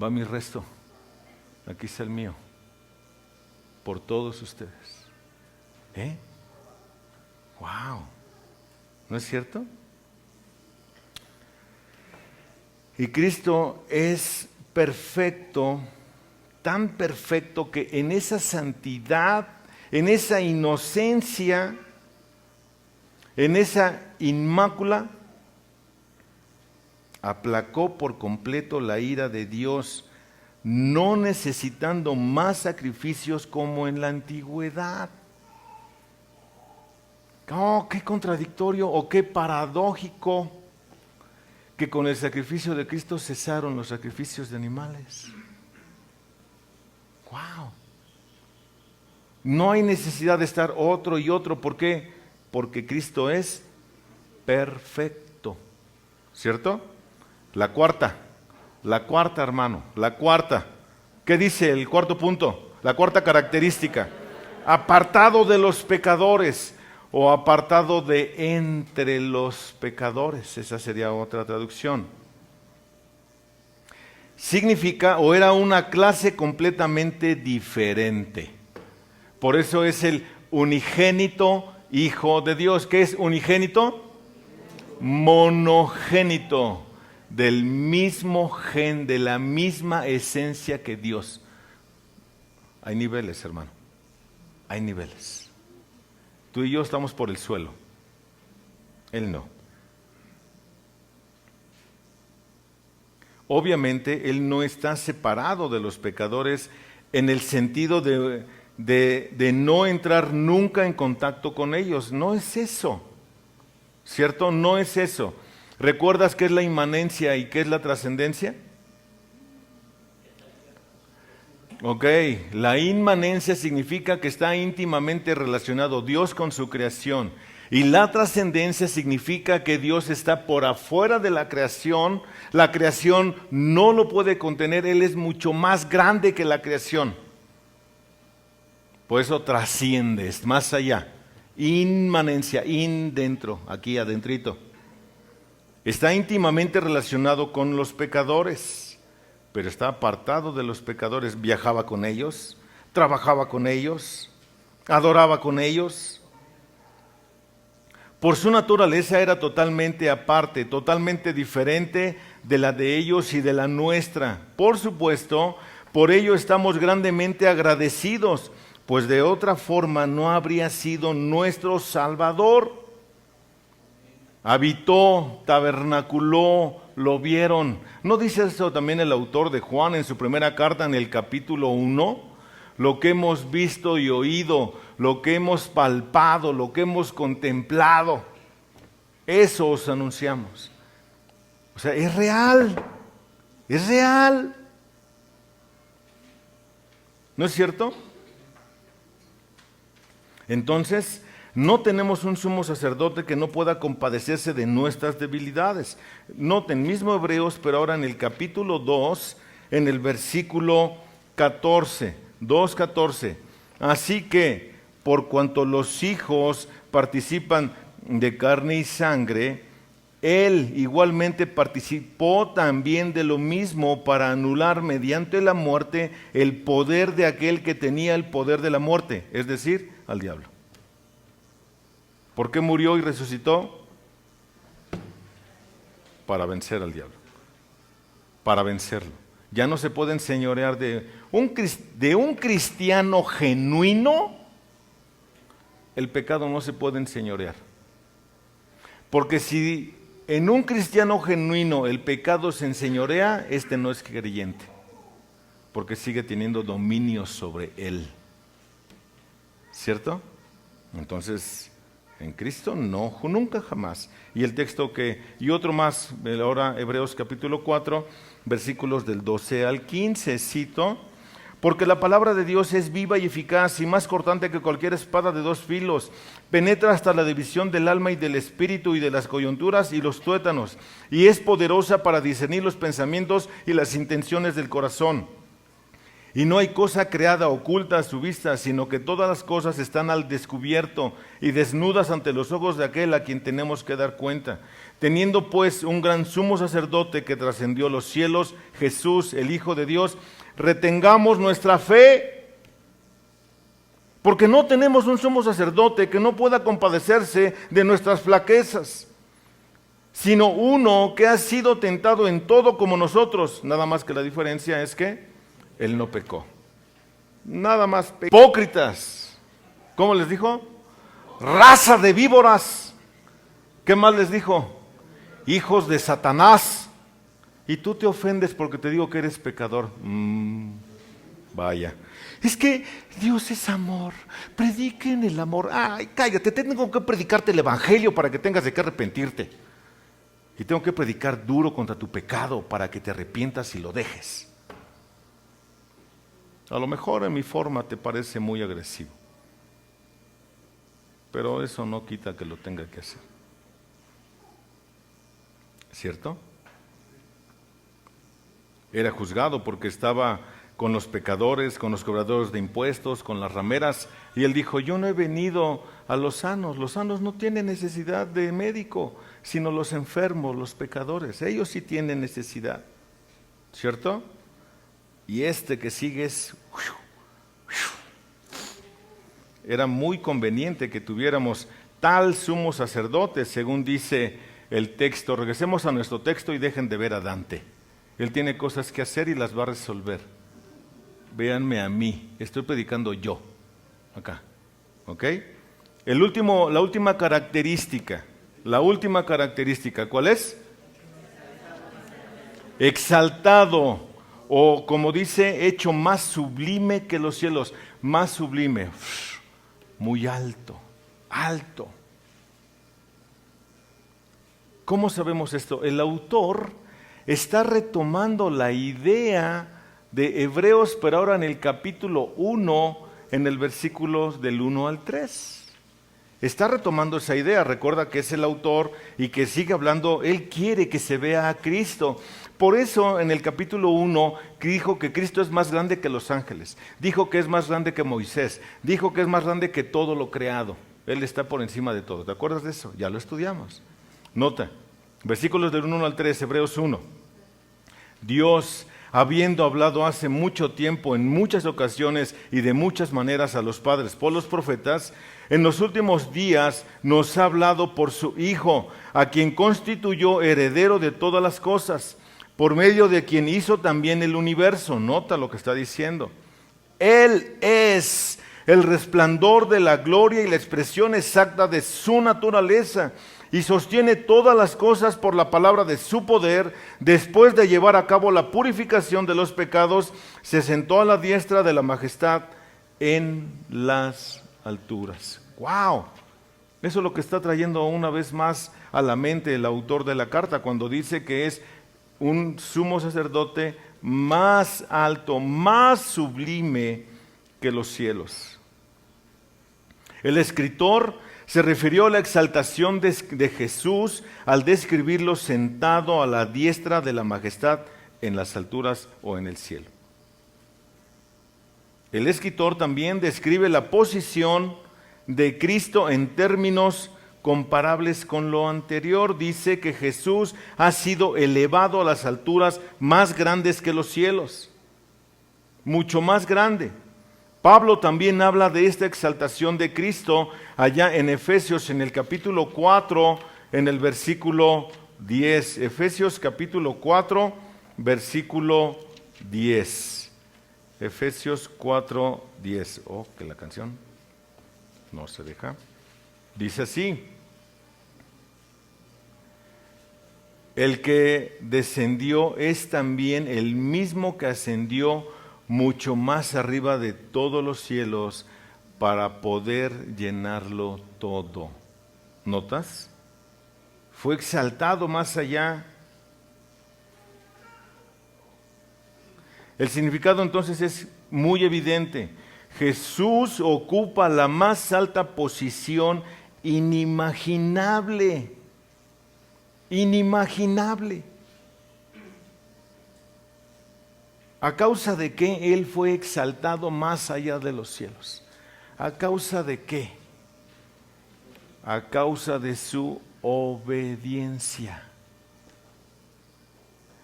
va mi resto, aquí está el mío, por todos ustedes. ¡Wow! ¿No es cierto? Y Cristo es perfecto, tan perfecto que en esa santidad, en esa inocencia, en esa inmácula, aplacó por completo la ira de Dios, no necesitando más sacrificios como en la antigüedad. Oh, qué contradictorio o qué paradójico que con el sacrificio de Cristo cesaron los sacrificios de animales. ¡Wow! No hay necesidad de estar otro y otro. ¿Por qué? Porque Cristo es perfecto. ¿Cierto? La cuarta, hermano, la cuarta. ¿Qué dice el cuarto punto? La cuarta característica. Apartado de los pecadores o apartado de entre los pecadores. Esa sería otra traducción. Significa o era una clase completamente diferente. Por eso es el unigénito Hijo de Dios. ¿Qué es unigénito? Monogénito. Del mismo gen, de la misma esencia que Dios. Hay niveles, hermano. Hay niveles. Tú y yo estamos por el suelo. Él no. Obviamente, Él no está separado de los pecadores en el sentido de no entrar nunca en contacto con ellos. No es eso. ¿Cierto? No es eso. ¿Recuerdas qué es la inmanencia y qué es la trascendencia? Ok, la inmanencia significa que está íntimamente relacionado Dios con su creación. Y la trascendencia significa que Dios está por afuera de la creación no lo puede contener, Él es mucho más grande que la creación. Por eso trasciende, es más allá. Inmanencia, dentro, aquí adentrito. Está íntimamente relacionado con los pecadores, pero está apartado de los pecadores. Viajaba con ellos, trabajaba con ellos, adoraba con ellos. Por su naturaleza era totalmente aparte, totalmente diferente de la de ellos y de la nuestra. Por supuesto, por ello estamos grandemente agradecidos, pues de otra forma no habría sido nuestro Salvador. Habitó, tabernaculó, lo vieron. ¿No dice eso también el autor de Juan en su primera carta en el capítulo 1? Lo que hemos visto y oído, lo que hemos palpado, lo que hemos contemplado, eso os anunciamos. O sea, es real, es real. ¿No es cierto? Entonces, no tenemos un sumo sacerdote que no pueda compadecerse de nuestras debilidades. Noten, mismo Hebreos, pero ahora en el capítulo 2, en el versículo 14, 2:14. Así que, por cuanto los hijos participan de carne y sangre, Él igualmente participó también de lo mismo para anular mediante la muerte el poder de aquel que tenía el poder de la muerte, es decir, al diablo. ¿Por qué murió y resucitó? Para vencer al diablo, para vencerlo. Ya no se puede enseñorear de un cristiano genuino, el pecado no se puede enseñorear. Porque si en un cristiano genuino el pecado se enseñorea, este no es creyente, porque sigue teniendo dominio sobre él. ¿Cierto? Entonces, en Cristo no, nunca jamás. Y el texto y otro más, ahora Hebreos capítulo 4, versículos del 12 al 15, cito: Porque la palabra de Dios es viva y eficaz y más cortante que cualquier espada de dos filos. Penetra hasta la división del alma y del espíritu y de las coyunturas y los tuétanos. Y es poderosa para discernir los pensamientos y las intenciones del corazón. Y no hay cosa creada oculta a su vista, sino que todas las cosas están al descubierto y desnudas ante los ojos de aquel a quien tenemos que dar cuenta. Teniendo pues un gran sumo sacerdote que trascendió los cielos, Jesús, el Hijo de Dios, retengamos nuestra fe, porque no tenemos un sumo sacerdote que no pueda compadecerse de nuestras flaquezas, sino uno que ha sido tentado en todo como nosotros, nada más que la diferencia es que Él no pecó. Nada más. Hipócritas. ¿Cómo les dijo? Raza de víboras. ¿Qué más les dijo? Hijos de Satanás. Y tú te ofendes porque te digo que eres pecador. Vaya. Es que Dios es amor. Prediquen el amor. Ay, cállate, tengo que predicarte el evangelio para que tengas de qué arrepentirte. Y tengo que predicar duro contra tu pecado para que te arrepientas y lo dejes. A lo mejor en mi forma te parece muy agresivo, pero eso no quita que lo tenga que hacer. ¿Cierto? Era juzgado porque estaba con los pecadores, con los cobradores de impuestos, con las rameras, y él dijo, yo no he venido a los sanos no tienen necesidad de médico, sino los enfermos, los pecadores, ellos sí tienen necesidad. ¿Cierto? Y este que sigue era muy conveniente que tuviéramos tal sumo sacerdote, según dice el texto. Regresemos a nuestro texto y dejen de ver a Dante. Él tiene cosas que hacer y las va a resolver. Véanme a mí, estoy predicando yo, acá, ¿ok? La última característica, ¿cuál es? Exaltado. O como dice, hecho más sublime que los cielos, más sublime, muy alto, alto. ¿Cómo sabemos esto? El autor está retomando la idea de Hebreos, pero ahora en el capítulo 1, en el versículo del 1 al 3. Está retomando esa idea, recuerda que es el autor y que sigue hablando, él quiere que se vea a Cristo. Por eso en el capítulo 1 dijo que Cristo es más grande que los ángeles, dijo que es más grande que Moisés, dijo que es más grande que todo lo creado. Él está por encima de todo. ¿Te acuerdas de eso? Ya lo estudiamos. Nota, versículos del 1 al 3, Hebreos 1. Dios, habiendo hablado hace mucho tiempo, en muchas ocasiones y de muchas maneras a los padres por los profetas, en los últimos días nos ha hablado por su Hijo, a quien constituyó heredero de todas las cosas, por medio de quien hizo también el universo. Nota lo que está diciendo. Él es el resplandor de la gloria y la expresión exacta de su naturaleza, y sostiene todas las cosas por la palabra de su poder. Después de llevar a cabo la purificación de los pecados, se sentó a la diestra de la majestad en las alturas. ¡Wow! Eso es lo que está trayendo una vez más a la mente el autor de la carta cuando dice que es un sumo sacerdote más alto, más sublime que los cielos. El escritor se refirió a la exaltación de Jesús al describirlo sentado a la diestra de la majestad en las alturas o en el cielo. El escritor también describe la posición de Cristo en términos comparables con lo anterior. Dice que Jesús ha sido elevado a las alturas más grandes que los cielos, mucho más grande. Pablo también habla de esta exaltación de Cristo allá en Efesios, en el capítulo 4, en el versículo 10. Efesios capítulo 4, versículo 10. Efesios 4, 10. Oh, que la canción no se deja. Dice así: el que descendió es también el mismo que ascendió mucho más arriba de todos los cielos para poder llenarlo todo. ¿Notas? Fue exaltado más allá. El significado entonces es muy evidente. Jesús ocupa la más alta posición inimaginable. Inimaginable. ¿A causa de qué Él fue exaltado más allá de los cielos? ¿A causa de qué? A causa de su obediencia.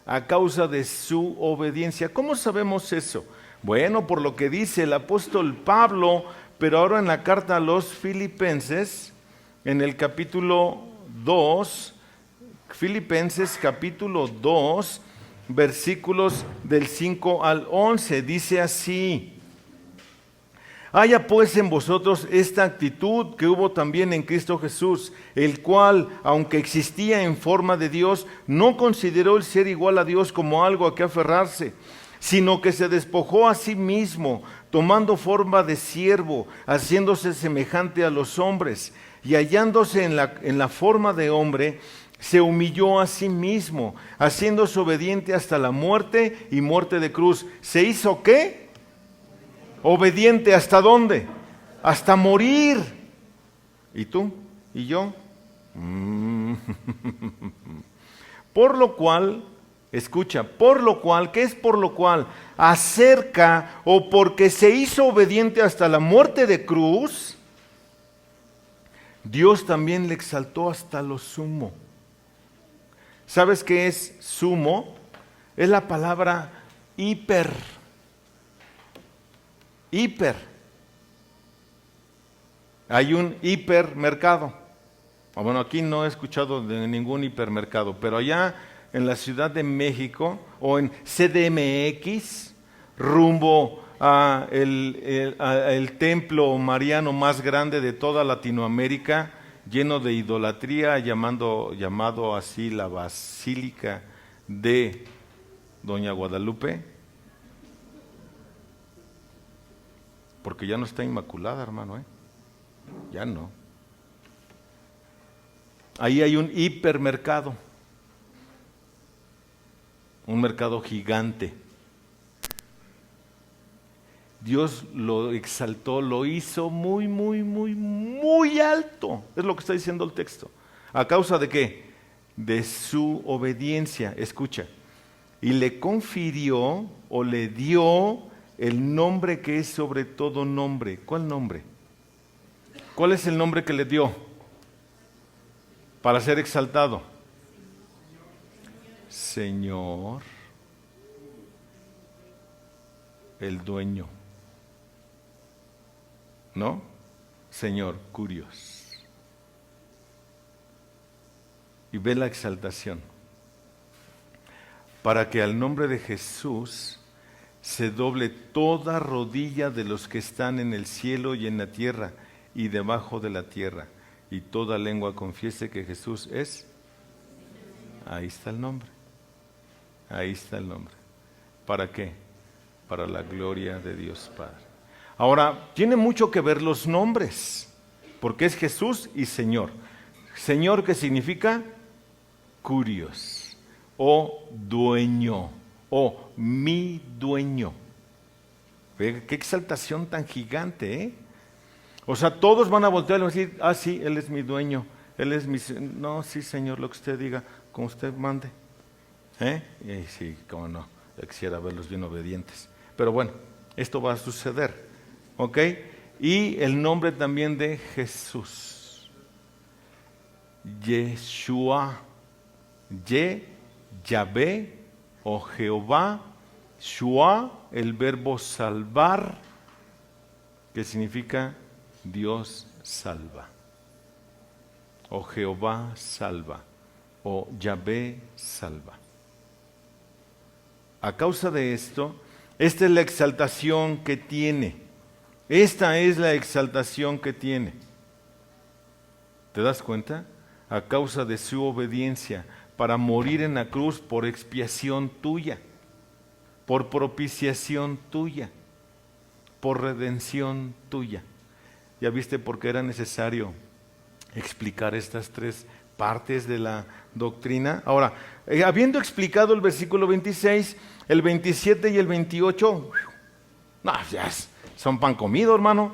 A causa de su obediencia. ¿Cómo sabemos eso? Bueno, por lo que dice el apóstol Pablo, pero ahora en la carta a los Filipenses, en el capítulo 2, Filipenses capítulo 2, versículos del 5 al 11, dice así: haya pues en vosotros esta actitud que hubo también en Cristo Jesús, el cual, aunque existía en forma de Dios, no consideró el ser igual a Dios como algo a que aferrarse, sino que se despojó a sí mismo, tomando forma de siervo, haciéndose semejante a los hombres, y hallándose en la forma de hombre, se humilló a sí mismo, haciéndose obediente hasta la muerte y muerte de cruz. ¿Se hizo qué? Obediente, ¿hasta dónde? Hasta morir. ¿Y tú? ¿Y yo? Por lo cual, escucha, por lo cual, ¿qué es por lo cual? Acerca o porque se hizo obediente hasta la muerte de cruz, Dios también le exaltó hasta lo sumo. ¿Sabes qué es sumo? Es la palabra hiper. Hiper. Hay un hipermercado. Bueno, aquí no he escuchado de ningún hipermercado, pero allá en la Ciudad de México o en CDMX, rumbo a el templo mariano más grande de toda Latinoamérica, lleno de idolatría, llamado así la Basílica de Doña Guadalupe, porque ya no está inmaculada, hermano, ya no. Ahí hay un hipermercado, un mercado gigante. Dios lo exaltó, lo hizo muy, muy, muy, muy alto. Es lo que está diciendo el texto. ¿A causa de qué? De su obediencia. Escucha. Y le confirió o le dio el nombre que es sobre todo nombre. ¿Cuál nombre? ¿Cuál es el nombre que le dio para ser exaltado? Señor, el dueño. ¿No? Señor, Curios. Y ve la exaltación. Para que al nombre de Jesús se doble toda rodilla de los que están en el cielo y en la tierra y debajo de la tierra, y toda lengua confiese que Jesús es. Ahí está el nombre. Ahí está el nombre. ¿Para qué? Para la gloria de Dios Padre. Ahora, tiene mucho que ver los nombres, porque es Jesús y Señor. Señor, ¿qué significa? Curios, o dueño, o mi dueño. Ve qué exaltación tan gigante, ¿eh? O sea, todos van a voltear y van a decir, ah, sí, Él es mi dueño, Él es mi... No, sí, Señor, lo que usted diga, como usted mande. Y sí, cómo no, yo quisiera verlos bien obedientes. Pero bueno, esto va a suceder. ¿Ok? Y el nombre también de Jesús. Yeshua. Yahvé o Jehová. Shua, el verbo salvar, que significa Dios salva. O Jehová salva. O Yahvé salva. A causa de esto, esta es la exaltación que tiene. Esta es la exaltación que tiene. ¿Te das cuenta? A causa de su obediencia para morir en la cruz por expiación tuya, por propiciación tuya, por redención tuya. ¿Ya viste por qué era necesario explicar estas tres partes de la doctrina? Ahora, habiendo explicado el versículo 26, el 27 y el 28, No, son pan comido, hermano.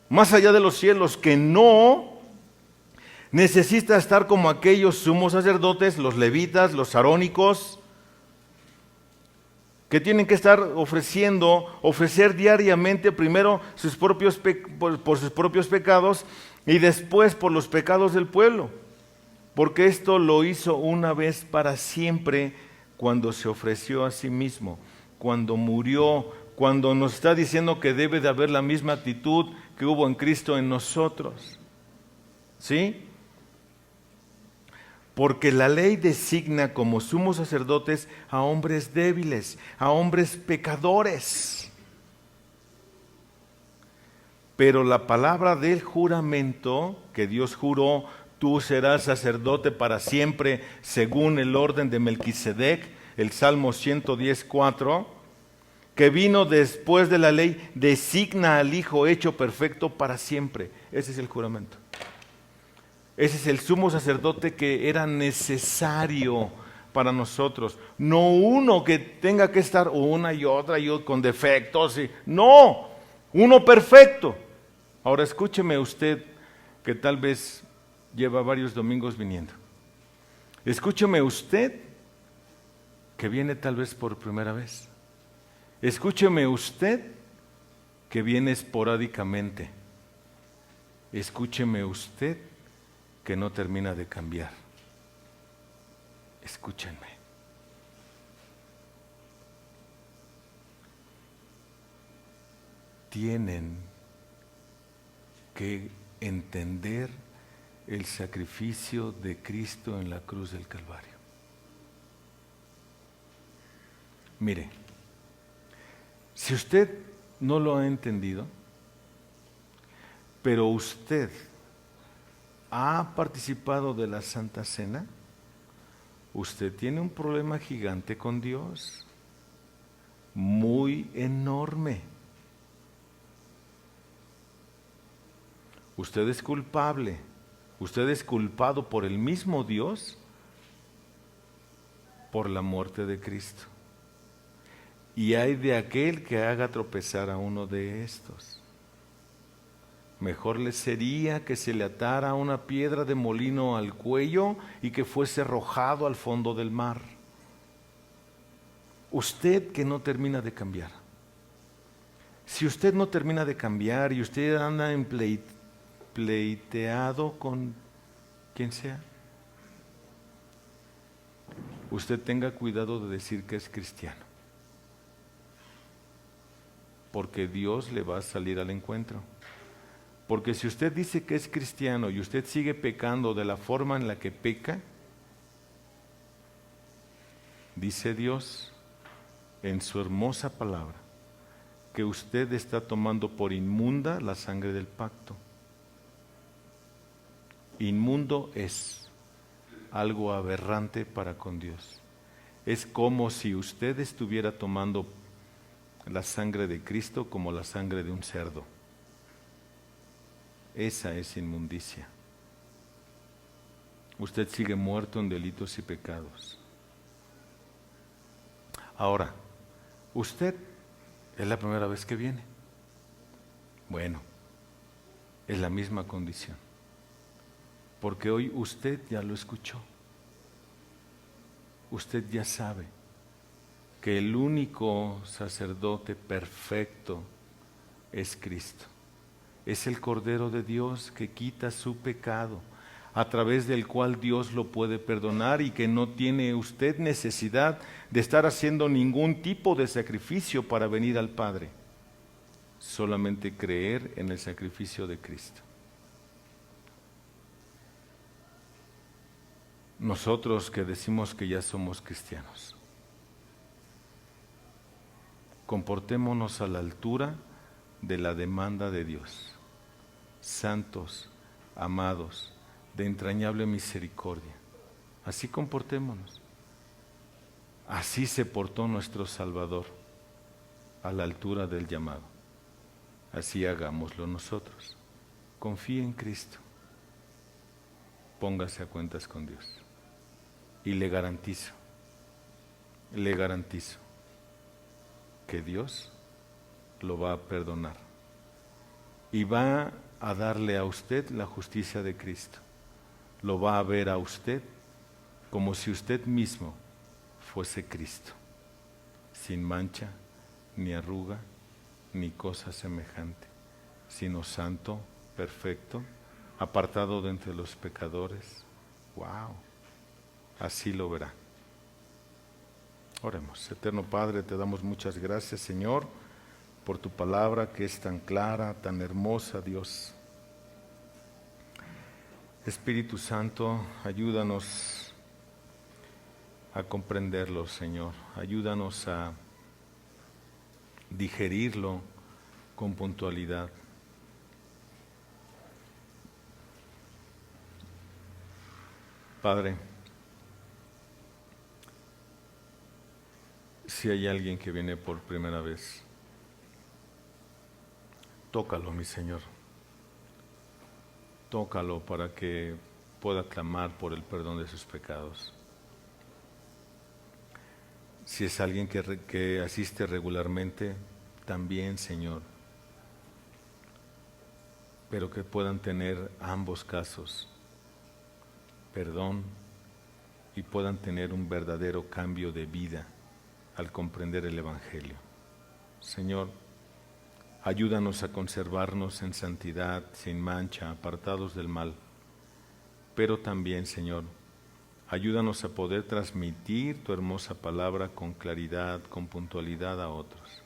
Más allá de los cielos, que no necesita estar como aquellos sumos sacerdotes, los levitas, los arónicos, que tienen que estar ofrecer diariamente primero por sus propios pecados y después por los pecados del pueblo, porque esto lo hizo una vez para siempre cuando se ofreció a sí mismo, cuando murió, cuando nos está diciendo que debe de haber la misma actitud que hubo en Cristo en nosotros. ¿Sí? Porque la ley designa como sumos sacerdotes a hombres débiles, a hombres pecadores. Pero la palabra del juramento que Dios juró, tú serás sacerdote para siempre, según el orden de Melquisedec, el Salmo 110:4, que vino después de la ley, designa al Hijo hecho perfecto para siempre. Ese es el juramento. Ese es el sumo sacerdote que era necesario para nosotros. No uno que tenga que estar una y otra y con defectos. No, uno perfecto. Ahora escúcheme usted, que tal vez lleva varios domingos viniendo. Escúcheme usted, que viene tal vez por primera vez. Escúcheme usted, que viene esporádicamente. Escúcheme usted, que no termina de cambiar. Escúchenme. Tienen que entender el sacrificio de Cristo en la cruz del Calvario. Mire, si usted no lo ha entendido, pero usted ha participado de la Santa Cena, usted tiene un problema gigante con Dios, muy enorme. Usted es culpable, usted es culpado por el mismo Dios por la muerte de Cristo. Y hay de aquel que haga tropezar a uno de estos. Mejor le sería que se le atara una piedra de molino al cuello y que fuese arrojado al fondo del mar. Usted que no termina de cambiar. Si usted no termina de cambiar y usted anda pleiteado con quien sea, usted tenga cuidado de decir que es cristiano, porque Dios le va a salir al encuentro. Porque si usted dice que es cristiano y usted sigue pecando de la forma en la que peca, dice Dios en su hermosa palabra que usted está tomando por inmunda la sangre del pacto. Inmundo es algo aberrante para con Dios. Es como si usted estuviera tomando la sangre de Cristo como la sangre de un cerdo. Esa es inmundicia. Usted sigue muerto en delitos y pecados. Ahora, usted es la primera vez que viene. Bueno, es la misma condición. Porque hoy usted ya lo escuchó. Usted ya sabe que el único sacerdote perfecto es Cristo. Es el Cordero de Dios que quita su pecado, a través del cual Dios lo puede perdonar y que no tiene usted necesidad de estar haciendo ningún tipo de sacrificio para venir al Padre. Solamente creer en el sacrificio de Cristo. Nosotros que decimos que ya somos cristianos, comportémonos a la altura de la demanda de Dios. Santos, amados, de entrañable misericordia. Así comportémonos. Así se portó nuestro Salvador, a la altura del llamado. Así hagámoslo nosotros. Confíe en Cristo. Póngase a cuentas con Dios. Y le garantizo, que Dios lo va a perdonar y va a darle a usted la justicia de Cristo. Lo va a ver a usted como si usted mismo fuese Cristo, sin mancha, ni arruga, ni cosa semejante, sino santo, perfecto, apartado de entre los pecadores. ¡Wow! Así lo verá. Oremos. Eterno Padre, te damos muchas gracias, Señor, por tu palabra que es tan clara, tan hermosa, Dios. Espíritu Santo, ayúdanos a comprenderlo, Señor. Ayúdanos a digerirlo con puntualidad. Padre, si hay alguien que viene por primera vez, tócalo, mi Señor. Tócalo para que pueda clamar por el perdón de sus pecados. Si es alguien que asiste regularmente, también, Señor, pero que puedan tener ambos casos, perdón, y puedan tener un verdadero cambio de vida al comprender el Evangelio. Señor, ayúdanos a conservarnos en santidad, sin mancha, apartados del mal, pero también, Señor, ayúdanos a poder transmitir tu hermosa palabra con claridad, con puntualidad a otros.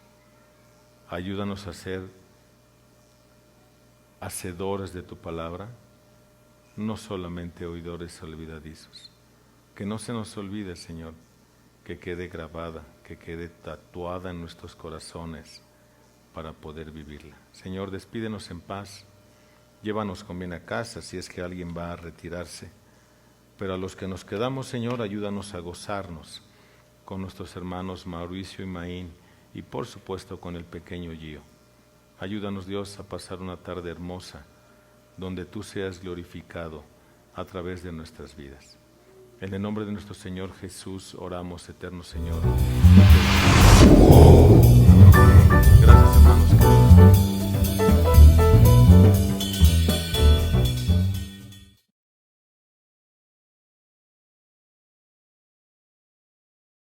Ayúdanos a ser hacedores de tu palabra, no solamente oidores olvidadizos. Que no se nos olvide, Señor, que quede grabada, que quede tatuada en nuestros corazones para poder vivirla. Señor, despídenos en paz, llévanos con bien a casa si es que alguien va a retirarse. Pero a los que nos quedamos, Señor, ayúdanos a gozarnos con nuestros hermanos Mauricio y Maín y por supuesto con el pequeño Gio. Ayúdanos, Dios, a pasar una tarde hermosa donde tú seas glorificado a través de nuestras vidas. En el nombre de nuestro Señor Jesús oramos, eterno Señor.